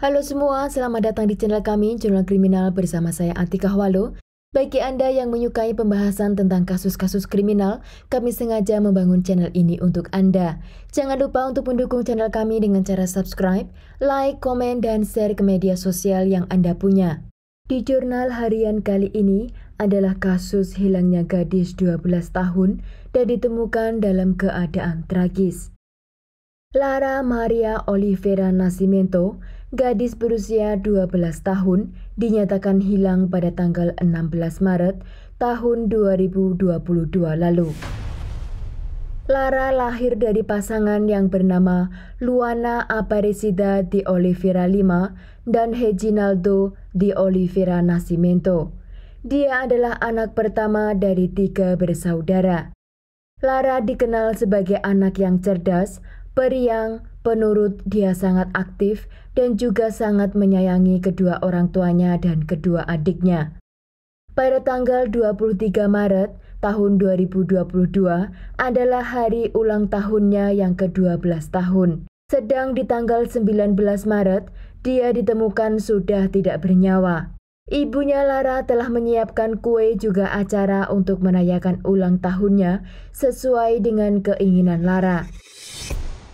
Halo semua, selamat datang di channel kami, Jurnal Kriminal bersama saya Atika Walo. Bagi Anda yang menyukai pembahasan tentang kasus-kasus kriminal, kami sengaja membangun channel ini untuk Anda. Jangan lupa untuk mendukung channel kami dengan cara subscribe, like, komen, dan share ke media sosial yang Anda punya. Di jurnal harian kali ini adalah kasus hilangnya gadis 12 tahun dan ditemukan dalam keadaan tragis. Lara Maria Oliveira Nascimento, gadis berusia 12 tahun, dinyatakan hilang pada tanggal 16 Maret tahun 2022 lalu. Lara lahir dari pasangan yang bernama Luana Aparecida de Oliveira Lima dan Reginaldo de Oliveira Nascimento. Dia adalah anak pertama dari 3 bersaudara. Lara dikenal sebagai anak yang cerdas, periang, penurut, dia sangat aktif dan juga sangat menyayangi kedua orang tuanya dan kedua adiknya. Pada tanggal 23 Maret tahun 2022 adalah hari ulang tahunnya yang ke-12 tahun. Sedang di tanggal 19 Maret, dia ditemukan sudah tidak bernyawa. Ibunya Lara telah menyiapkan kue juga acara untuk merayakan ulang tahunnya sesuai dengan keinginan Lara.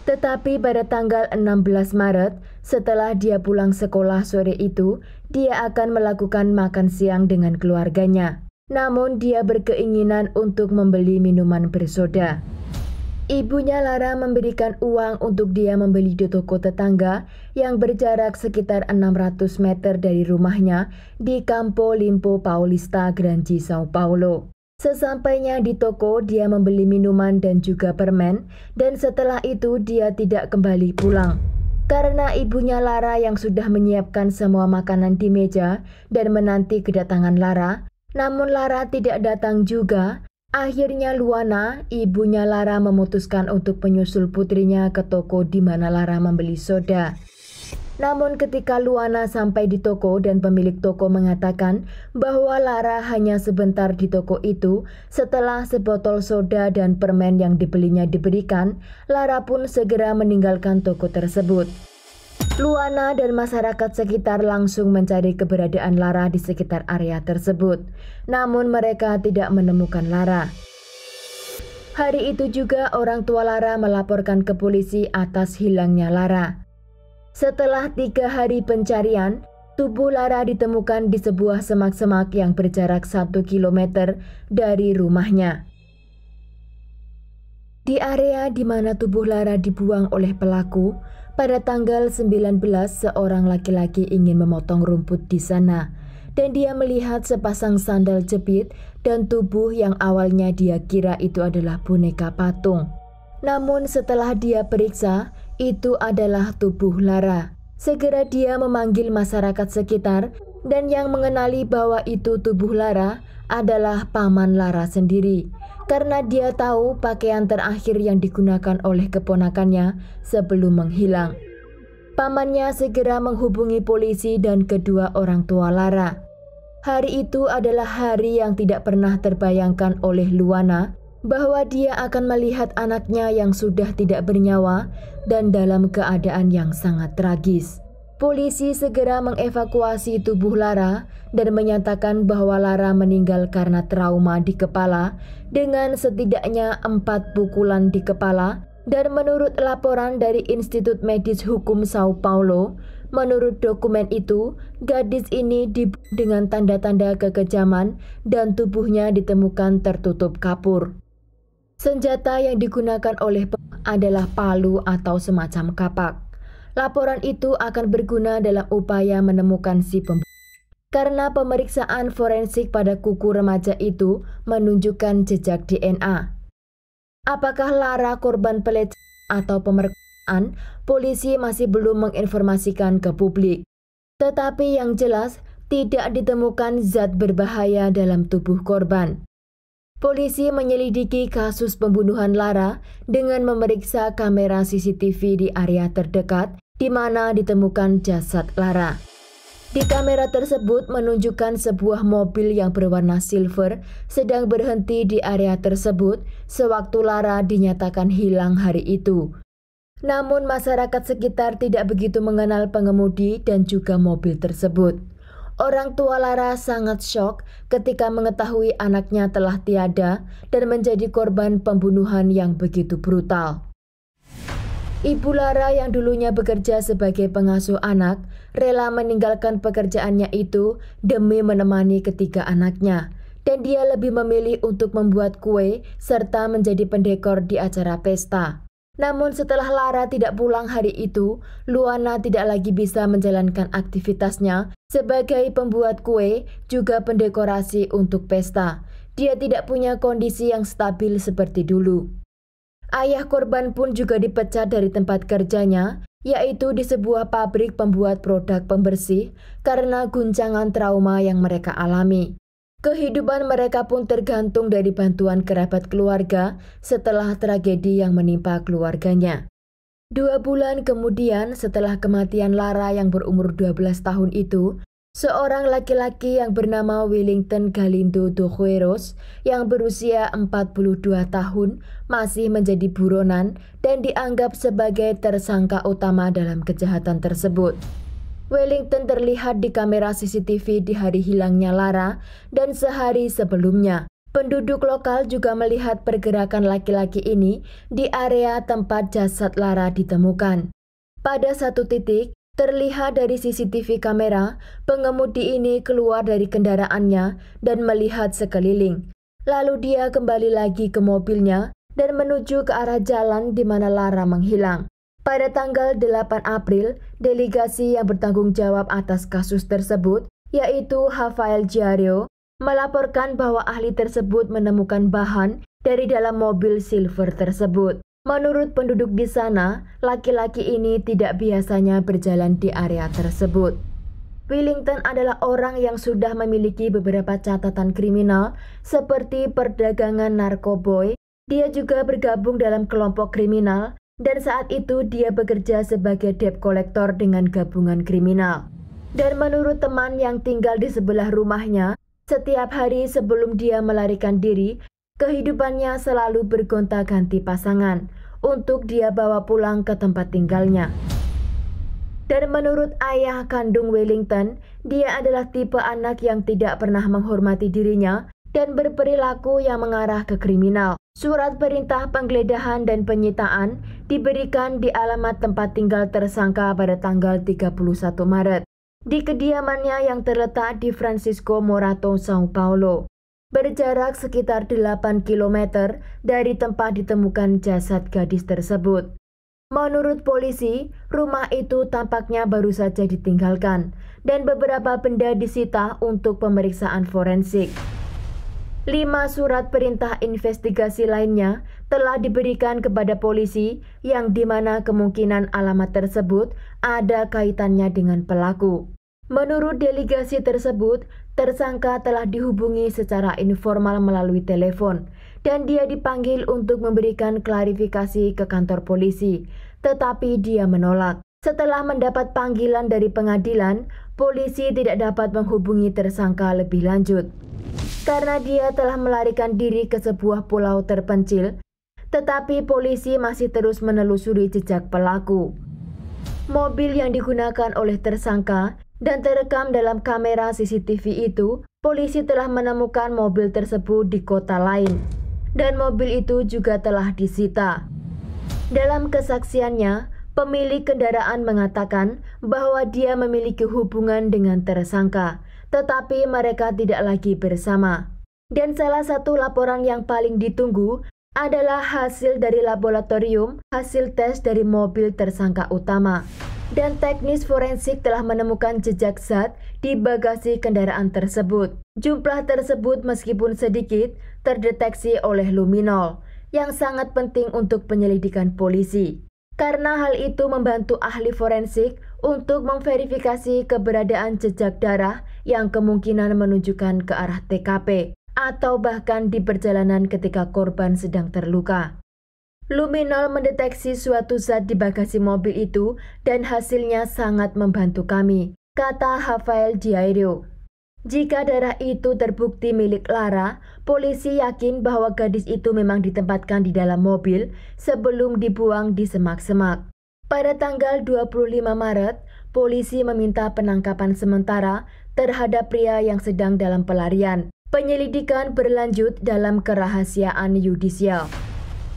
Tetapi pada tanggal 16 Maret, setelah dia pulang sekolah sore itu, dia akan melakukan makan siang dengan keluarganya. Namun dia berkeinginan untuk membeli minuman bersoda. Ibunya Lara memberikan uang untuk dia membeli di toko tetangga yang berjarak sekitar 600 meter dari rumahnya di Campo Limpo Paulista, Grande, Sao Paulo. Sesampainya di toko, dia membeli minuman dan juga permen, dan setelah itu dia tidak kembali pulang. Karena ibunya Lara yang sudah menyiapkan semua makanan di meja dan menanti kedatangan Lara, namun Lara tidak datang juga, akhirnya Luana, ibunya Lara memutuskan untuk menyusul putrinya ke toko di mana Lara membeli soda. Namun ketika Luana sampai di toko dan pemilik toko mengatakan bahwa Lara hanya sebentar di toko itu, setelah sebotol soda dan permen yang dibelinya diberikan, Lara pun segera meninggalkan toko tersebut. Luana dan masyarakat sekitar langsung mencari keberadaan Lara di sekitar area tersebut. Namun mereka tidak menemukan Lara. Hari itu juga orang tua Lara melaporkan ke polisi atas hilangnya Lara. Setelah 3 hari pencarian, tubuh Lara ditemukan di sebuah semak-semak yang berjarak 1 km dari rumahnya. Di area di mana tubuh Lara dibuang oleh pelaku, pada tanggal 19 seorang laki-laki ingin memotong rumput di sana, dan dia melihat sepasang sandal jepit dan tubuh yang awalnya dia kira itu adalah boneka patung. Namun setelah dia periksa, itu adalah tubuh Lara. Segera dia memanggil masyarakat sekitar dan yang mengenali bahwa itu tubuh Lara adalah paman Lara sendiri. Karena dia tahu pakaian terakhir yang digunakan oleh keponakannya sebelum menghilang. Pamannya segera menghubungi polisi dan kedua orang tua Lara. Hari itu adalah hari yang tidak pernah terbayangkan oleh Luana, bahwa dia akan melihat anaknya yang sudah tidak bernyawa dan dalam keadaan yang sangat tragis. Polisi segera mengevakuasi tubuh Lara dan menyatakan bahwa Lara meninggal karena trauma di kepala dengan setidaknya 4 pukulan di kepala, dan menurut laporan dari Institut Medis Hukum Sao Paulo, menurut dokumen itu, gadis ini dibunuh dengan tanda-tanda kekejaman dan tubuhnya ditemukan tertutup kapur. Senjata yang digunakan oleh adalah palu atau semacam kapak. Laporan itu akan berguna dalam upaya menemukan si pembunuh. Karena pemeriksaan forensik pada kuku remaja itu menunjukkan jejak DNA. Apakah Lara korban pelecehan atau pemerkosaan, polisi masih belum menginformasikan ke publik. Tetapi yang jelas, tidak ditemukan zat berbahaya dalam tubuh korban. Polisi menyelidiki kasus pembunuhan Lara dengan memeriksa kamera CCTV di area terdekat di mana ditemukan jasad Lara. Di kamera tersebut menunjukkan sebuah mobil yang berwarna silver sedang berhenti di area tersebut sewaktu Lara dinyatakan hilang hari itu. Namun masyarakat sekitar tidak begitu mengenal pengemudi dan juga mobil tersebut. Orang tua Lara sangat syok ketika mengetahui anaknya telah tiada dan menjadi korban pembunuhan yang begitu brutal. Ibu Lara yang dulunya bekerja sebagai pengasuh anak, rela meninggalkan pekerjaannya itu demi menemani ketiga anaknya. Dan dia lebih memilih untuk membuat kue serta menjadi pendekor di acara pesta. Namun setelah Lara tidak pulang hari itu, Luana tidak lagi bisa menjalankan aktivitasnya sebagai pembuat kue juga pendekorasi untuk pesta. Dia tidak punya kondisi yang stabil seperti dulu. Ayah korban pun juga dipecat dari tempat kerjanya, yaitu di sebuah pabrik pembuat produk pembersih karena guncangan trauma yang mereka alami. Kehidupan mereka pun tergantung dari bantuan kerabat keluarga setelah tragedi yang menimpa keluarganya. 2 bulan kemudian setelah kematian Lara yang berumur 12 tahun itu, seorang laki-laki yang bernama Wellington Galindo Dogueros yang berusia 42 tahun masih menjadi buronan dan dianggap sebagai tersangka utama dalam kejahatan tersebut. Wellington terlihat di kamera CCTV di hari hilangnya Lara dan sehari sebelumnya. Penduduk lokal juga melihat pergerakan laki-laki ini di area tempat jasad Lara ditemukan. Pada satu titik, terlihat dari CCTV kamera, pengemudi ini keluar dari kendaraannya dan melihat sekeliling. Lalu dia kembali lagi ke mobilnya dan menuju ke arah jalan di mana Lara menghilang. Pada tanggal 8 April, delegasi yang bertanggung jawab atas kasus tersebut, yaitu Rafael Giario, melaporkan bahwa ahli tersebut menemukan bahan dari dalam mobil silver tersebut. Menurut penduduk di sana, laki-laki ini tidak biasanya berjalan di area tersebut. Wellington adalah orang yang sudah memiliki beberapa catatan kriminal seperti perdagangan narkoboy. Dia juga bergabung dalam kelompok kriminal dan saat itu dia bekerja sebagai debt collector dengan gabungan kriminal. Dan menurut teman yang tinggal di sebelah rumahnya, setiap hari sebelum dia melarikan diri, kehidupannya selalu bergonta-ganti pasangan untuk dia bawa pulang ke tempat tinggalnya. Dan menurut ayah kandung Wellington, dia adalah tipe anak yang tidak pernah menghormati dirinya dan berperilaku yang mengarah ke kriminal. Surat perintah penggeledahan dan penyitaan diberikan di alamat tempat tinggal tersangka pada tanggal 31 Maret di kediamannya yang terletak di Francisco Morato, Sao Paulo, berjarak sekitar 8 km dari tempat ditemukan jasad gadis tersebut. Menurut polisi, rumah itu tampaknya baru saja ditinggalkan dan beberapa benda disita untuk pemeriksaan forensik. 5 surat perintah investigasi lainnya telah diberikan kepada polisi yang dimana kemungkinan alamat tersebut ada kaitannya dengan pelaku. Menurut delegasi tersebut, tersangka telah dihubungi secara informal melalui telepon dan dia dipanggil untuk memberikan klarifikasi ke kantor polisi, tetapi dia menolak. Setelah mendapat panggilan dari pengadilan, polisi tidak dapat menghubungi tersangka lebih lanjut karena dia telah melarikan diri ke sebuah pulau terpencil, tetapi polisi masih terus menelusuri jejak pelaku. Mobil yang digunakan oleh tersangka dan terekam dalam kamera CCTV itu, polisi telah menemukan mobil tersebut di kota lain, dan mobil itu juga telah disita. Dalam kesaksiannya, pemilik kendaraan mengatakan bahwa dia memiliki hubungan dengan tersangka, tetapi mereka tidak lagi bersama. Dan salah satu laporan yang paling ditunggu adalah hasil dari laboratorium, hasil tes dari mobil tersangka utama. Dan teknis forensik telah menemukan jejak zat di bagasi kendaraan tersebut. Jumlah tersebut meskipun sedikit terdeteksi oleh luminol, yang sangat penting untuk penyelidikan polisi. Karena hal itu membantu ahli forensik untuk memverifikasi keberadaan jejak darah yang kemungkinan menunjukkan ke arah TKP atau bahkan di perjalanan ketika korban sedang terluka. Luminol mendeteksi suatu zat di bagasi mobil itu dan hasilnya sangat membantu kami, kata Rafael Giairo. Jika darah itu terbukti milik Lara, polisi yakin bahwa gadis itu memang ditempatkan di dalam mobil sebelum dibuang di semak-semak. Pada tanggal 25 Maret, polisi meminta penangkapan sementara terhadap pria yang sedang dalam pelarian. Penyelidikan berlanjut dalam kerahasiaan yudisial.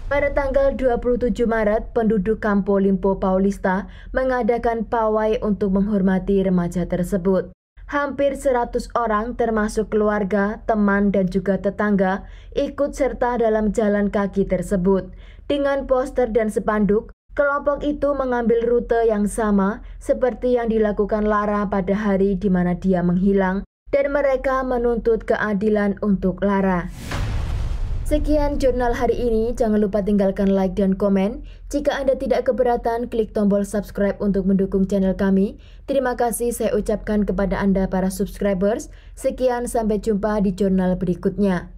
Pada tanggal 27 Maret, penduduk Campo Limpo Paulista mengadakan pawai untuk menghormati remaja tersebut. Hampir 100 orang termasuk keluarga, teman, dan juga tetangga ikut serta dalam jalan kaki tersebut. Dengan poster dan spanduk, kelompok itu mengambil rute yang sama seperti yang dilakukan Lara pada hari di mana dia menghilang, dan mereka menuntut keadilan untuk Lara. Sekian jurnal hari ini, jangan lupa tinggalkan like dan komen. Jika Anda tidak keberatan, klik tombol subscribe untuk mendukung channel kami. Terima kasih saya ucapkan kepada Anda para subscribers. Sekian, sampai jumpa di jurnal berikutnya.